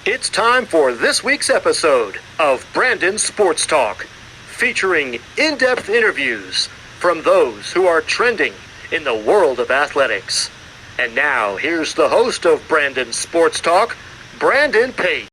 It's time for this week's episode of Brandon Sports Talk, featuring in-depth interviews from those who are trending in the world of athletics. And now, here's the host of Brandon Sports Talk, Brandon Pate.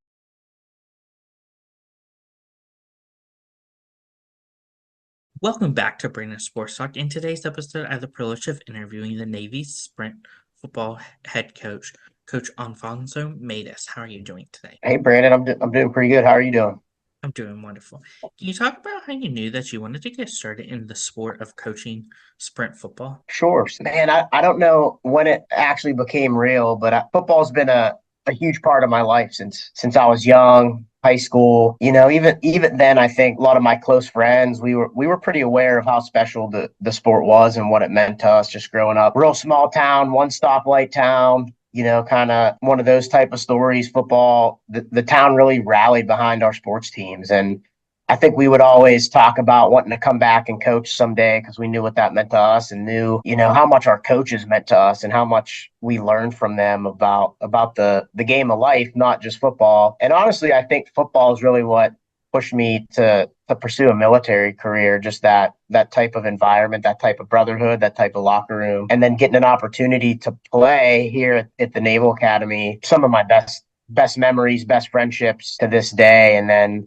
Welcome back to Brandon Sports Talk. In today's episode, I have the privilege of interviewing the Navy sprint football head coach, Coach Alfonso Meidus. How are you doing today? Hey, Brandon, I'm doing pretty good. How are you doing? I'm doing wonderful. Can you talk about how you knew that you wanted to get started in the sport of coaching sprint football? Sure. Man, I don't know when it actually became real, but football's been a huge part of my life since I was young, high school. Even then, I think a lot of my close friends, we were pretty aware of how special the sport was and what it meant to us just growing up. Real small town, one stoplight town. Kind of one of those type of stories. Football, the town really rallied behind our sports teams. And I think we would always talk about wanting to come back and coach someday because we knew what that meant to us and knew, how much our coaches meant to us and how much we learned from them about the game of life, not just football. And honestly, I think football is really what pushed me to pursue a military career, just that type of environment, that type of brotherhood, that type of locker room, and then getting an opportunity to play here at the Naval Academy. Some of my best memories, best friendships to this day. And then,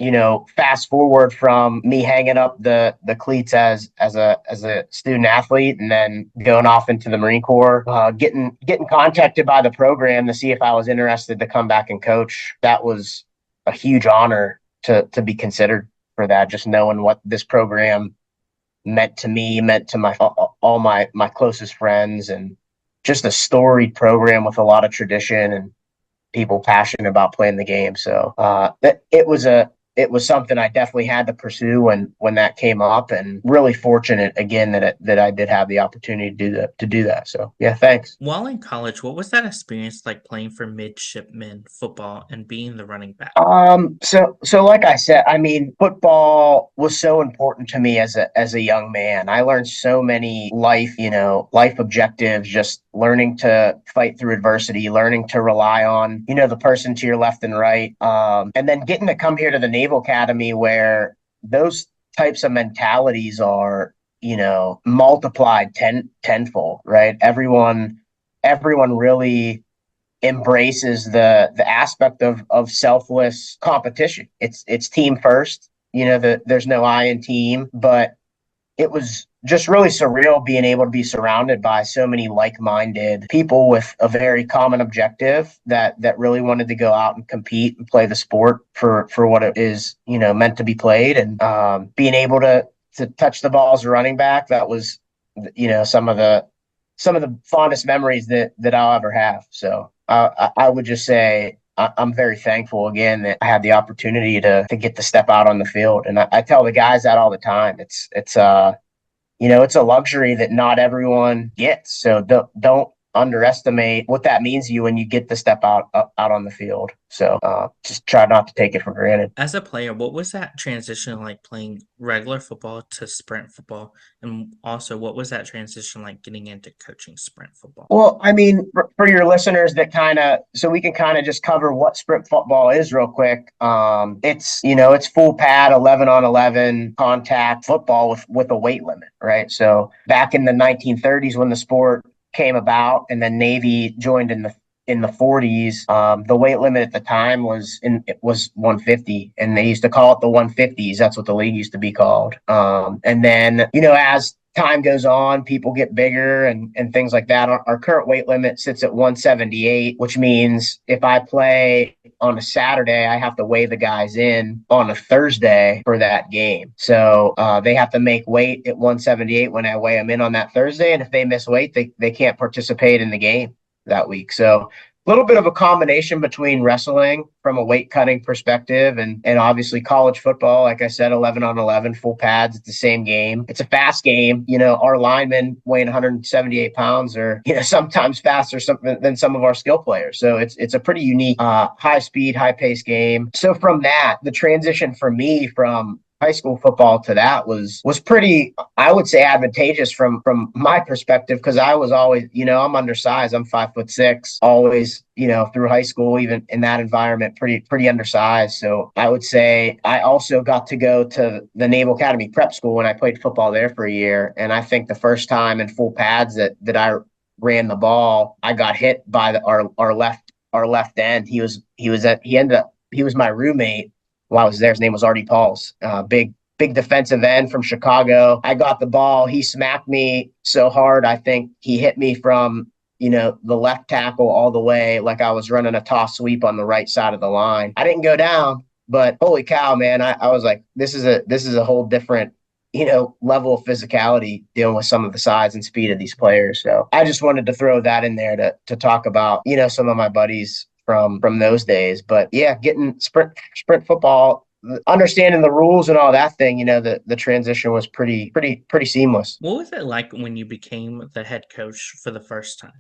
fast forward from me hanging up the cleats as a student athlete and then going off into the Marine Corps, getting contacted by the program to see if I was interested to come back and coach. That was a huge honor to be considered for that, just knowing what this program meant to me, meant to all my closest friends, and just a storied program with a lot of tradition and people passionate about playing the game. So it was something I definitely had to pursue when that came up, and really fortunate again that I did have the opportunity to do that. So yeah, thanks. While in college, what was that experience like playing for midshipmen football and being the running back? So like I said, I mean, football was so important to me as a young man. I learned so many life objectives, just learning to fight through adversity, learning to rely on, the person to your left and right. And then getting to come here to the Naval Academy where those types of mentalities are, multiplied tenfold, right? Everyone really embraces the aspect of selfless competition. It's team first. There's no I in team, but it was just really surreal being able to be surrounded by so many like-minded people with a very common objective that really wanted to go out and compete and play the sport for what it is, meant to be played. And being able to touch the ball as a running back, that was, some of the fondest memories that I'll ever have. So I would just say I'm very thankful again that I had the opportunity to get to step out on the field. And I tell the guys that all the time. It's a luxury that not everyone gets. So don't underestimate what that means to you when you get to step out on the field. So just try not to take it for granted. As a player, what was that transition like playing regular football to sprint football? And also, what was that transition like getting into coaching sprint football? Well, I mean, for your listeners so we can kind of just cover what sprint football is real quick. It's full pad, 11 on 11 contact football with a weight limit, right? So back in the 1930s when the sport came about, and then Navy joined in the 40s. The weight limit at the time was 150, and they used to call it the 150s. That's what the league used to be called. And then, as time goes on, people get bigger and things like that. Our current weight limit sits at 178, which means if I play on a Saturday, I have to weigh the guys in on a Thursday for that game. So they have to make weight at 178 when I weigh them in on that Thursday. And if they miss weight, they can't participate in the game that week. So a little bit of a combination between wrestling from a weight cutting perspective and obviously college football. Like I said, 11 on 11, full pads. It's the same game. It's a fast game. Our linemen weighing 178 pounds are, sometimes faster than some of our skill players. So it's a pretty unique, high speed, high pace game. So from that, the transition for me from high school football to that was pretty, I would say, advantageous from my perspective, because I was always, I'm undersized. I'm 5'6", always, through high school, even in that environment, pretty undersized. So I would say I also got to go to the Naval Academy Prep School when I played football there for a year. And I think the first time in full pads that I ran the ball, I got hit by our left end. He was my roommate while I was there. His name was Artie Pauls. Big defensive end from Chicago. I got the ball. He smacked me so hard. I think he hit me from, the left tackle all the way, like I was running a toss sweep on the right side of the line. I didn't go down, but holy cow, man. I was like, this is a whole different, level of physicality dealing with some of the size and speed of these players. So I just wanted to throw that in there to talk about, some of my buddies from those days. But yeah, getting sprint football, understanding the rules and all that thing, the transition was pretty seamless. What was it like when you became the head coach for the first time?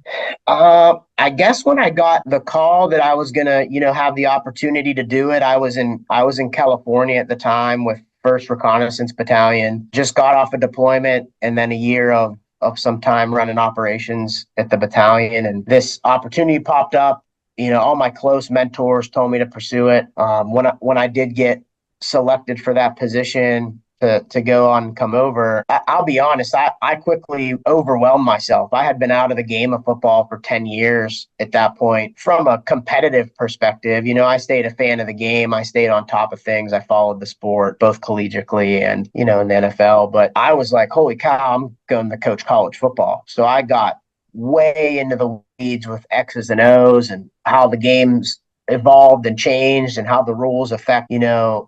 I guess when I got the call that I was gonna, have the opportunity to do it, I was in California at the time with First Reconnaissance Battalion. Just got off a deployment, and then a year of some time running operations at the battalion, and this opportunity popped up. All my close mentors told me to pursue it. When I did get selected for that position to go on and come over, I'll be honest, I quickly overwhelmed myself. I had been out of the game of football for 10 years at that point. From a competitive perspective, I stayed a fan of the game. I stayed on top of things. I followed the sport both collegiately and, in the NFL. But I was like, holy cow, I'm going to coach college football. So I got way into the weeds with X's and O's and how the game's evolved and changed and how the rules affect,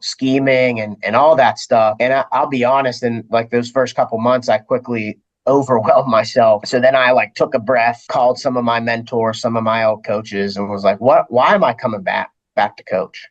scheming and all that stuff. And I'll be honest, in like those first couple months, I quickly overwhelmed myself. So then I took a breath, called some of my mentors, some of my old coaches, and was like, why am I coming back to coach?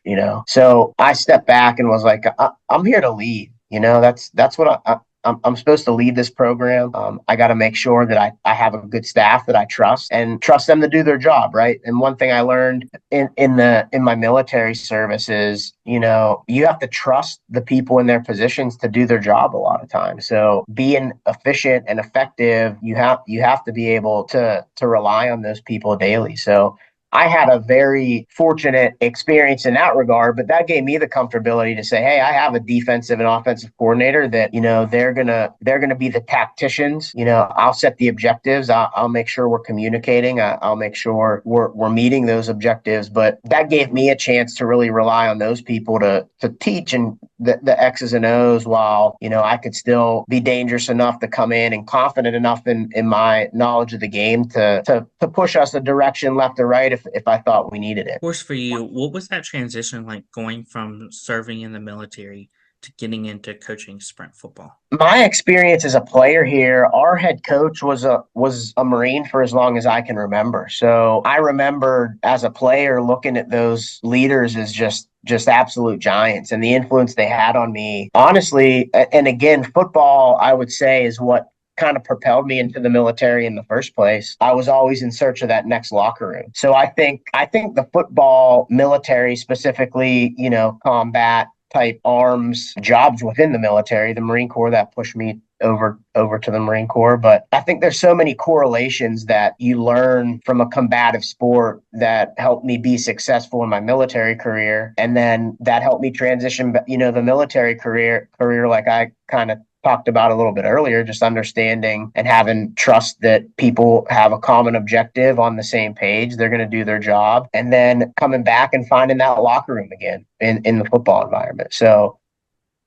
So I stepped back and was like, I'm here to lead. That's what I'm supposed to lead this program. I got to make sure that I have a good staff that I trust and trust them to do their job, right? And one thing I learned in my military service is, you have to trust the people in their positions to do their job a lot of times. So being efficient and effective, you have to be able to rely on those people daily. So I had a very fortunate experience in that regard, but that gave me the comfortability to say, hey, I have a defensive and offensive coordinator that, they're gonna be the tacticians. I'll set the objectives. I'll make sure we're communicating. I'll make sure we're meeting those objectives. But that gave me a chance to really rely on those people to teach and the X's and O's, while, I could still be dangerous enough to come in and confident enough in my knowledge of the game to push us a direction left or right if I thought we needed it. Of course, for you, what was that transition like going from serving in the military to getting into coaching sprint football? My experience as a player here, our head coach was a Marine for as long as I can remember. So I remember as a player looking at those leaders as just absolute giants, and the influence they had on me. Honestly, and again, football, I would say, is what kind of propelled me into the military in the first place. I was always in search of that next locker room. So I think the football military, specifically, combat type arms jobs within the military, the Marine Corps, that pushed me over to the Marine Corps. But I think there's so many correlations that you learn from a combative sport that helped me be successful in my military career. And then that helped me transition, the military career like I kind of talked about a little bit earlier, just understanding and having trust that people have a common objective on the same page. They're going to do their job, and then coming back and finding that locker room again in the football environment. So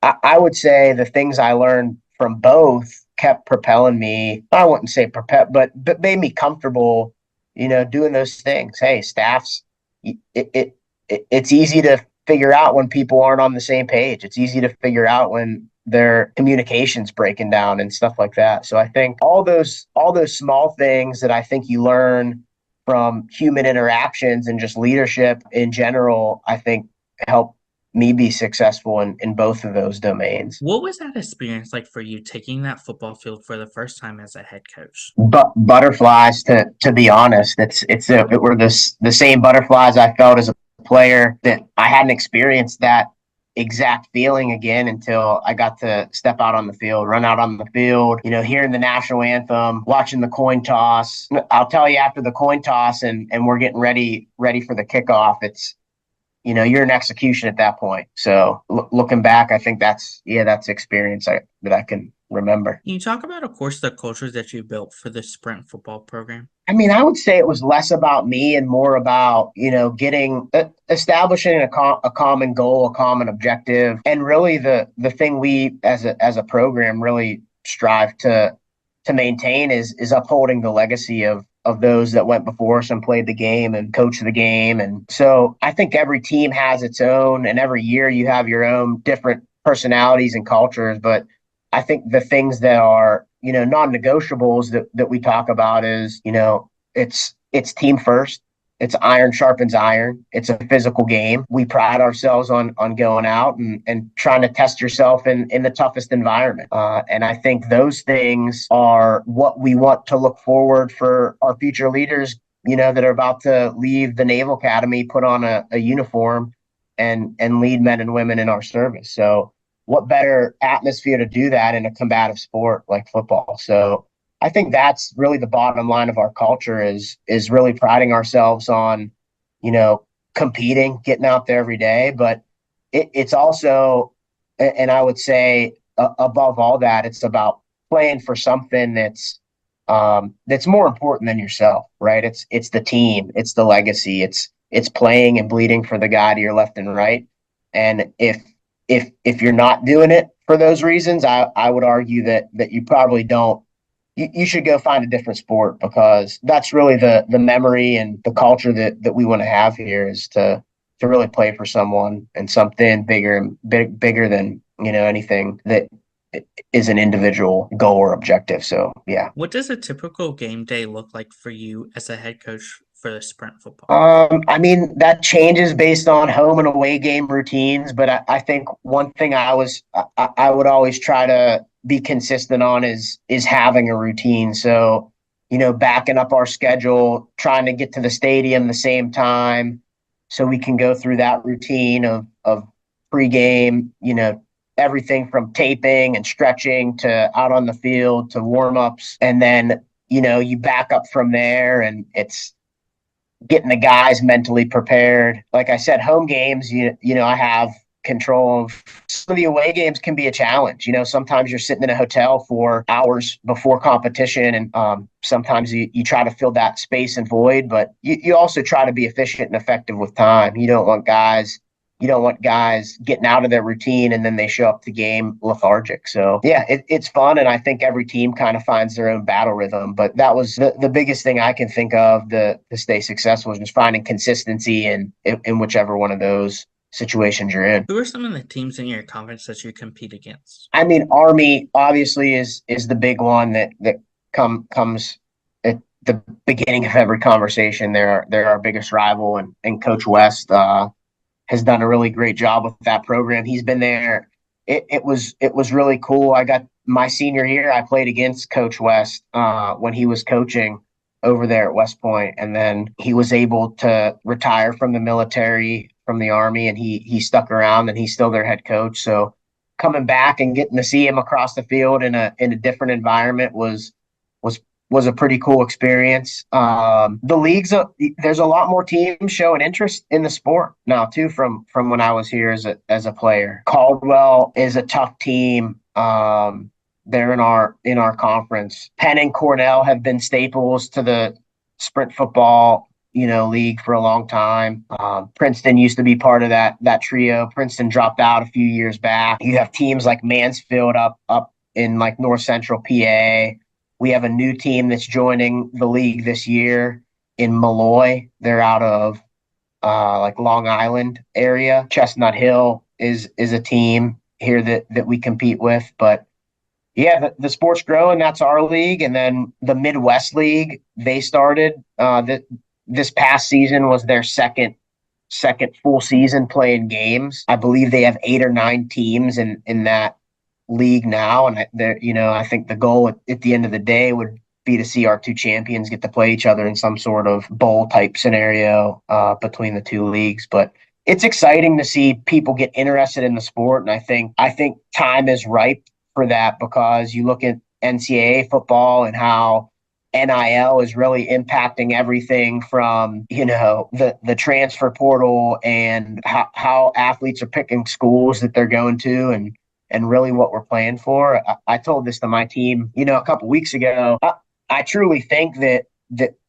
I would say the things I learned from both kept propelling me. I wouldn't say propel, but made me comfortable, doing those things. Hey, staffs, it's easy to figure out when people aren't on the same page. It's easy to figure out when their communication's breaking down and stuff like that. So I think all those small things that I think you learn from human interactions and just leadership in general, I think help me be successful in both of those domains. What was that experience like for you, taking that football field for the first time as a head coach? But butterflies, to be honest, it were the same butterflies I felt as a player, that I hadn't experienced that exact feeling again until I got to step out on the field, run out on the field, hearing the national anthem, watching the coin toss. I'll tell you, after the coin toss and we're getting ready for the kickoff, it's, you're in execution at that point. So looking back, I think that's experience that I can remember. Can you talk about, of course, the cultures that you built for the sprint football program? I mean, I would say it was less about me and more about, establishing a common goal, a common objective. And really the thing we as a program really strive to maintain is upholding the legacy of those that went before us and played the game and coached the game. And so I think every team has its own, and every year you have your own different personalities and cultures. But I think the things that are, non-negotiables that we talk about is, it's team first. It's iron sharpens iron. It's a physical game. We pride ourselves on going out and trying to test yourself in the toughest environment. And I think those things are what we want to look forward for our future leaders, that are about to leave the Naval Academy, put on a uniform and lead men and women in our service. So what better atmosphere to do that in a combative sport like football? So I think that's really the bottom line of our culture is really priding ourselves on, competing, getting out there every day. But it's also, and I would say above all that, it's about playing for something that's more important than yourself, right? It's the team, it's the legacy, it's playing and bleeding for the guy to your left and right. And if you're not doing it for those reasons, I would argue that you probably don't. You should go find a different sport, because that's really the memory and the culture that we want to have here is to really play for someone and something bigger than, anything that is an individual goal or objective. So, yeah. What does a typical game day look like for you as a head coach for the sprint football? I mean, that changes based on home and away game routines, but I think one thing I would always try to be consistent on is having a routine. So, backing up our schedule, trying to get to the stadium the same time so we can go through that routine of pregame, everything from taping and stretching to out on the field to warm-ups. And then, you back up from there, and it's getting the guys mentally prepared. Like I said, home games, I have control of. Some of the away games can be a challenge. Sometimes you're sitting in a hotel for hours before competition, and sometimes you try to fill that space and void, but you also try to be efficient and effective with time. You don't want guys getting out of their routine and then they show up to game lethargic. So yeah, it's fun. And I think every team kind of finds their own battle rhythm, but that was the biggest thing I can think of to stay successful, is just finding consistency in whichever one of those situations you're in. Who are some of the teams in your conference that you compete against? I mean, Army obviously is the big one that comes at the beginning of every conversation. They're our biggest rival, and Coach West has done a really great job with that program. He's been there. It was really cool. I got my senior year, I played against Coach West when he was coaching over there at West Point, and then he was able to retire from the military, from the Army, and he stuck around, and he's still their head coach. So coming back and getting to see him across the field in a different environment was a pretty cool experience. The leagues, there's a lot more teams showing interest in the sport now too, from when I was here as a player. Caldwell is a tough team. They're in our conference. Penn and Cornell have been staples to the sprint football, league for a long time. Princeton used to be part of that trio. Princeton dropped out a few years back. You have teams like Mansfield up in like North Central PA. We have a new team that's joining the league this year in Malloy. They're out of like Long Island area. Chestnut Hill is a team here that we compete with. But yeah, the sport's growing. That's our league. And then the Midwest League, they started this past season was their second full season playing games. I believe they have 8 or 9 teams in that league now, and I think the goal at the end of the day would be to see our two champions get to play each other in some sort of bowl type scenario between the two leagues. But it's exciting to see people get interested in the sport, and I think time is ripe for that because you look at NCAA football and how NIL is really impacting everything from the transfer portal and how athletes are picking schools that they're going to and really what we're playing for. I told this to my team, a couple weeks ago. I truly think that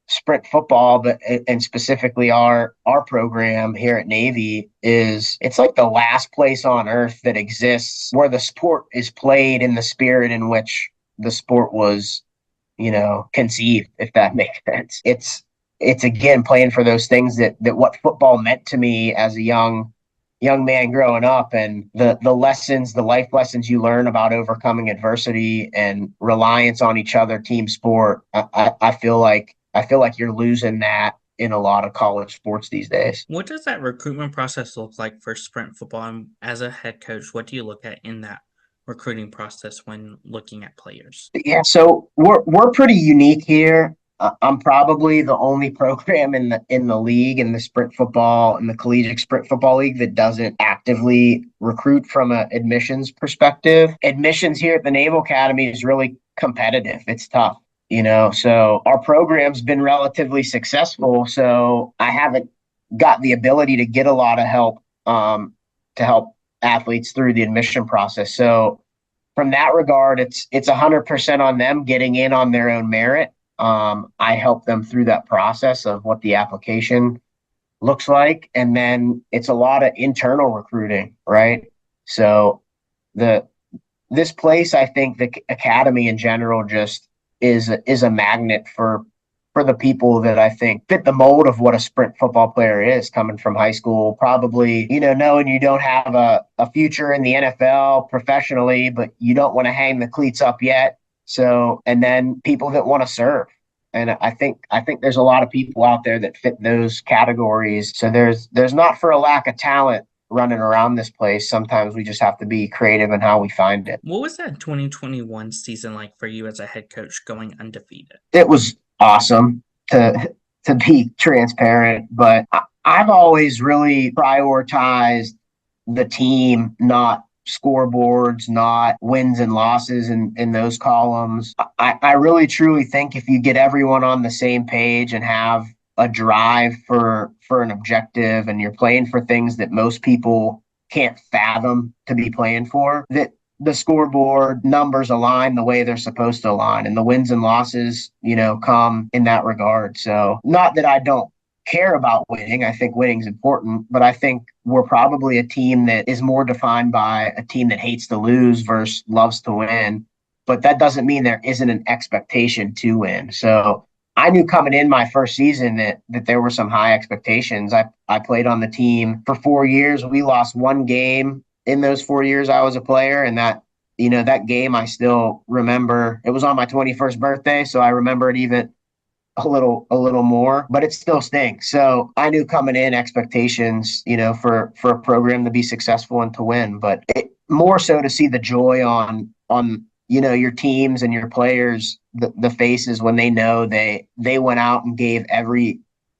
sprint football, but and specifically our program here at Navy it's like the last place on earth that exists where the sport is played in the spirit in which the sport was, conceived, if that makes sense. It's again playing for those things that what football meant to me as a young man growing up, and the life lessons you learn about overcoming adversity and reliance on each other, team sport. I feel like you're losing that in a lot of college sports these days. What does that recruitment process look like for sprint football? And as a head coach, what do you look at in that recruiting process when looking at players? Yeah, so we're pretty unique here. I'm probably the only program in the league, in the sprint football, in the collegiate sprint football league, that doesn't actively recruit from an admissions perspective. Admissions here at the Naval Academy is really competitive. It's tough, So our program's been relatively successful. So I haven't got the ability to get a lot of help to help athletes through the admission process. So from that regard, it's 100% on them getting in on their own merit. I help them through that process of what the application looks like, and then it's a lot of internal recruiting, right? So the this place, I think the academy in general just is a magnet for the people that I think fit the mold of what a sprint football player is coming from high school, probably, knowing you don't have a future in the NFL professionally, but you don't want to hang the cleats up yet. So, and then people that want to serve. And I think there's a lot of people out there that fit those categories. So there's not for a lack of talent running around this place. Sometimes we just have to be creative in how we find it. What was that 2021 season like for you as a head coach going undefeated? It was awesome to be transparent, but I've always really prioritized the team, not scoreboards, not wins and losses in those columns. I really truly think if you get everyone on the same page and have a drive for an objective, and you're playing for things that most people can't fathom to be playing for, that the scoreboard numbers align the way they're supposed to align, and the wins and losses, come in that regard. So not that I don't care about winning. I think winning is important, but I think we're probably a team that is more defined by a team that hates to lose versus loves to win. But that doesn't mean there isn't an expectation to win. So I knew coming in my first season that there were some high expectations. I played on the team for 4 years. We lost one game in those 4 years I was a player, and that game I still remember. It was on my 21st birthday, so I remember it even a little more, but it still stinks. So I knew coming in expectations, for a program to be successful and to win, but more so to see the joy on your teams and your players, the faces when they know they went out and gave every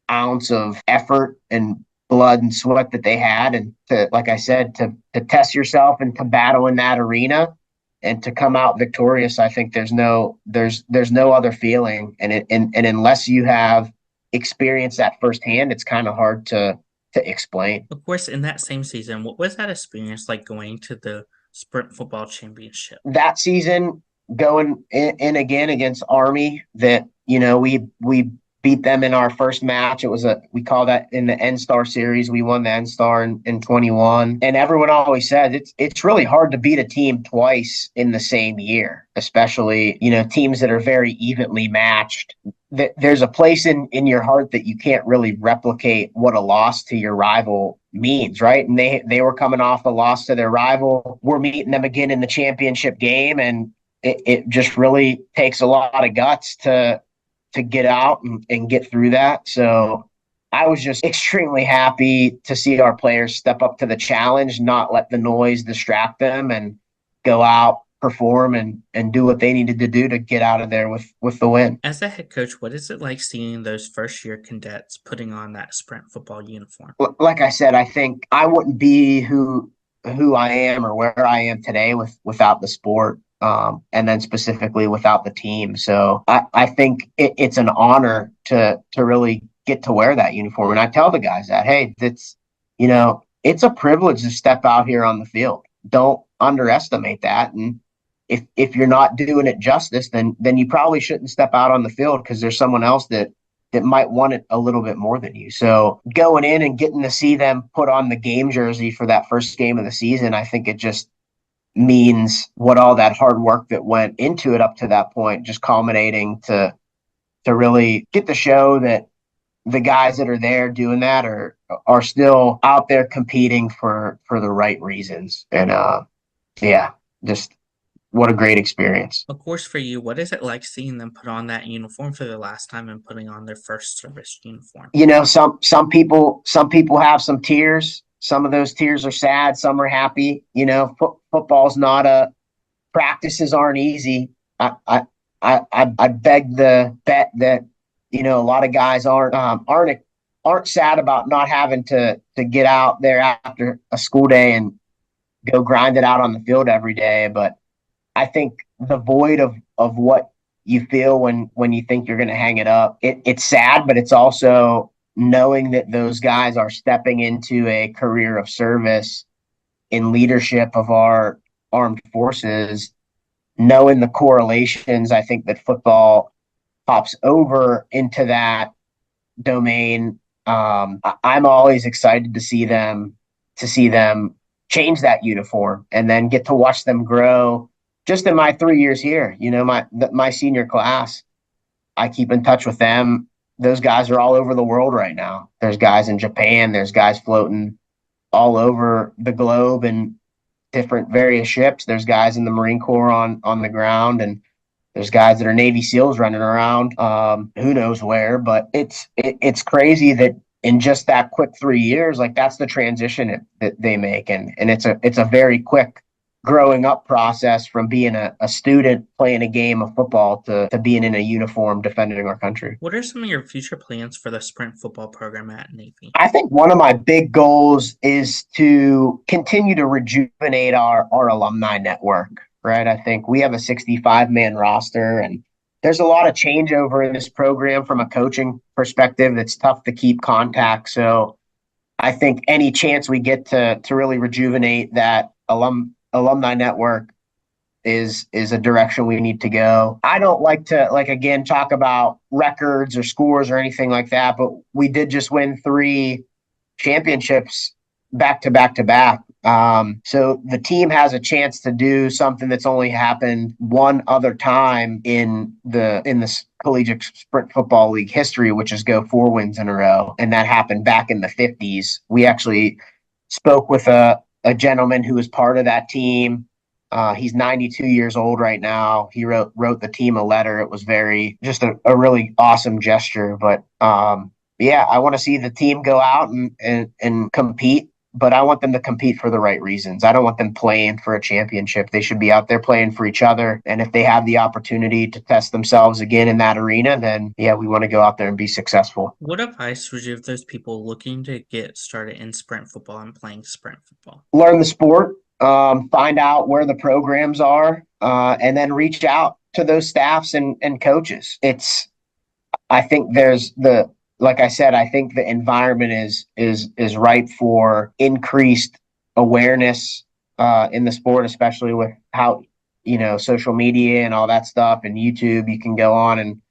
ounce of effort and blood and sweat that they had, and to, like I said, to test yourself and to battle in that arena and to come out victorious. I think there's no other feeling, and unless you have experienced that firsthand, it's kind of hard to explain. Of course, in that same season, what was that experience like going to the sprint football championship? That season, going in again against Army, that we beat them in our first match. We call that in the N-Star series. We won the N-Star in 21. And everyone always said it's really hard to beat a team twice in the same year, especially, teams that are very evenly matched. There's a place in your heart that you can't really replicate what a loss to your rival means, right? And they were coming off a loss to their rival. We're meeting them again in the championship game, and it just really takes a lot of guts to get out and get through that. So I was just extremely happy to see our players step up to the challenge, not let the noise distract them, and go out perform and do what they needed to do to get out of there with the win. As a head coach, what is it like seeing those first year cadets putting on that sprint football uniform? Like I said, I think I wouldn't be who I am or where I am today without the sport. And then specifically without the team. So I think it's an honor to really get to wear that uniform. And I tell the guys that, hey, it's a privilege to step out here on the field. Don't underestimate that. And if you're not doing it justice, then you probably shouldn't step out on the field, because there's someone else that might want it a little bit more than you. So going in and getting to see them put on the game jersey for that first game of the season, I think it just means what all that hard work that went into it up to that point, just culminating to really get to show that the guys that are there doing that are still out there competing for the right reasons. And just what a great experience. Of course, for you, what is it like seeing them put on that uniform for the last time and putting on their first service uniform? Some people have some tears. Some of those tears are sad. Some are happy. Football's not practices aren't easy. I beg the bet that a lot of guys aren't sad about not having to get out there after a school day and go grind it out on the field every day. But I think the void of what you feel when you think you're going to hang it up, it's sad, but it's also knowing that those guys are stepping into a career of service in leadership of our armed forces, knowing the correlations. I think that football pops over into that domain. I'm always excited to see them change that uniform and then get to watch them grow. Just in my 3 years here, my senior class, I keep in touch with them. Those guys are all over the world right now. There's guys in Japan. There's guys floating all over the globe in different various ships. There's guys in the Marine Corps on the ground, and there's guys that are Navy SEALs running around, who knows where. But it's crazy that in just that quick 3 years, like, that's the transition that they make, and it's a very quick growing up process from being a student playing a game of football to being in a uniform defending our country. What are some of your future plans for the sprint football program at Navy? I think one of my big goals is to continue to rejuvenate our alumni network, right? I think we have a 65-man roster, and there's a lot of changeover in this program from a coaching perspective that's tough to keep contact. So I think any chance we get to really rejuvenate that alumni network is a direction we need to go. I don't like to, again, talk about records or scores or anything like that, but we did just win 3 championships back to back to back. So the team has a chance to do something that's only happened one other time in the Collegiate Sprint Football League history, which is go 4 wins in a row. And that happened back in the 50s. We actually spoke with a gentleman who was part of that team. He's 92 years old right now. He wrote the team a letter. It was just a really awesome gesture. But I want to see the team go out and compete, but I want them to compete for the right reasons. I don't want them playing for a championship. They should be out there playing for each other. And if they have the opportunity to test themselves again in that arena, then we want to go out there and be successful. What advice would you give those people looking to get started in sprint football and playing sprint football? Learn the sport, find out where the programs are, and then reach out to those staffs and coaches. I think like I said, I think the environment is ripe for increased awareness in the sport, especially with how, social media and all that stuff and YouTube, you can go on and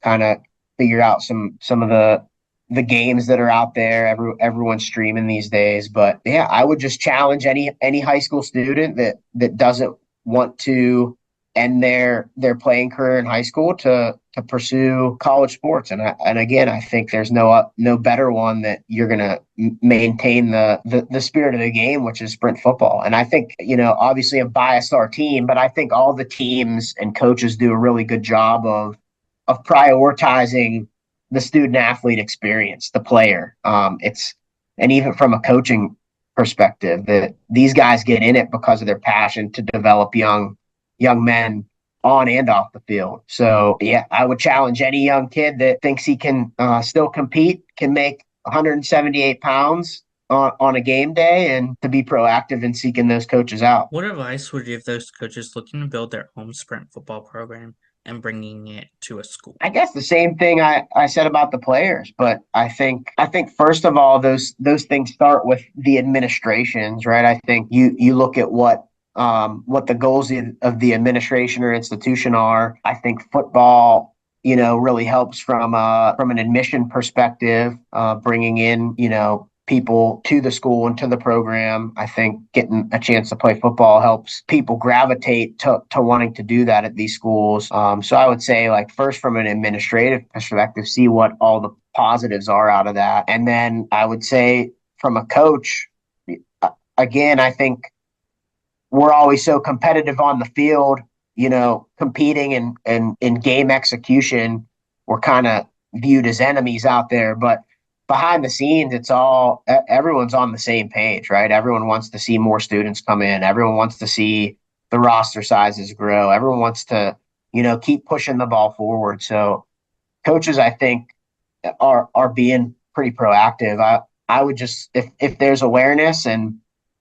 kind of figure out some of the games that are out there. Everyone's streaming these days. But I would just challenge any high school student that doesn't want to end their playing career in high school to pursue college sports. And again, I think there's no better one that you're going to maintain the spirit of the game, which is sprint football. And I think, obviously I'm biased to our team, but I think all the teams and coaches do a really good job of prioritizing the student athlete experience, the player. And even from a coaching perspective, that these guys get in it because of their passion to develop young young men on and off the field. So, yeah, I would challenge any young kid that thinks he can still compete, can make 178 pounds on a game day, and to be proactive in seeking those coaches out. What advice would you give those coaches looking to build their home sprint football program and bringing it to a school? I guess the same thing I said about the players, but I think first of all those things start with the administrations, right? I think you look at what the goals of the administration or institution are. I think football, really helps from an admission perspective, bringing in, people to the school and to the program. I think getting a chance to play football helps people gravitate to wanting to do that at these schools. So I would say, like, first from an administrative perspective, see what all the positives are out of that. And then I would say from a coach, again, I think we're always so competitive on the field, competing and in game execution, we're kind of viewed as enemies out there. But behind the scenes, everyone's on the same page, right? Everyone wants to see more students come in. Everyone wants to see the roster sizes grow. Everyone wants to, keep pushing the ball forward. So coaches, I think, are being pretty proactive. I would just, if there's awareness and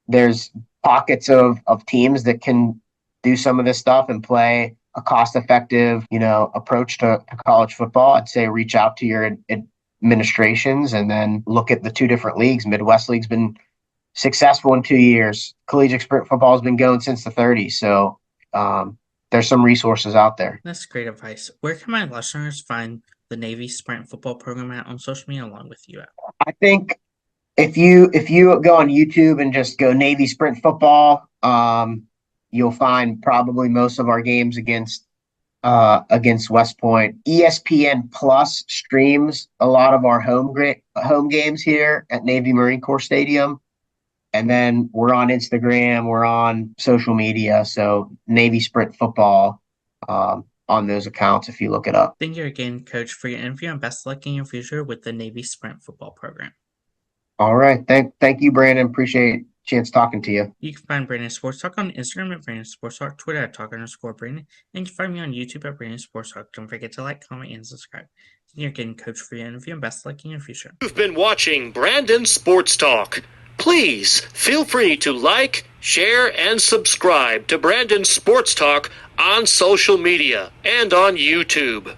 there's pockets of teams that can do some of this stuff and play a cost-effective, approach to college football, I'd say reach out to your administrations and then look at the two different leagues. Midwest League's been successful in 2 years. Collegiate sprint football has been going since the 30s. So there's some resources out there. That's great advice. Where can my listeners find the Navy Sprint football program on social media along with you at? I think if you go on YouTube and just go Navy Sprint football, you'll find probably most of our games against West Point. ESPN Plus streams a lot of our home games here at Navy Marine Corps Stadium. And then we're on Instagram, we're on social media. So Navy Sprint football on those accounts if you look it up. Thank you again, Coach, for your interview, and best luck in your future with the Navy Sprint football program. All right. Thank you, Brandon. Appreciate a chance talking to you. You can find Brandon Sports Talk on Instagram at Brandon Sports Talk, Twitter at Talk_Brandon, and you can find me on YouTube at Brandon Sports Talk. Don't forget to like, comment, and subscribe. Thank you again, Coach, for your interview, and best luck in your future. You've been watching Brandon Sports Talk. Please feel free to like, share, and subscribe to Brandon Sports Talk on social media and on YouTube.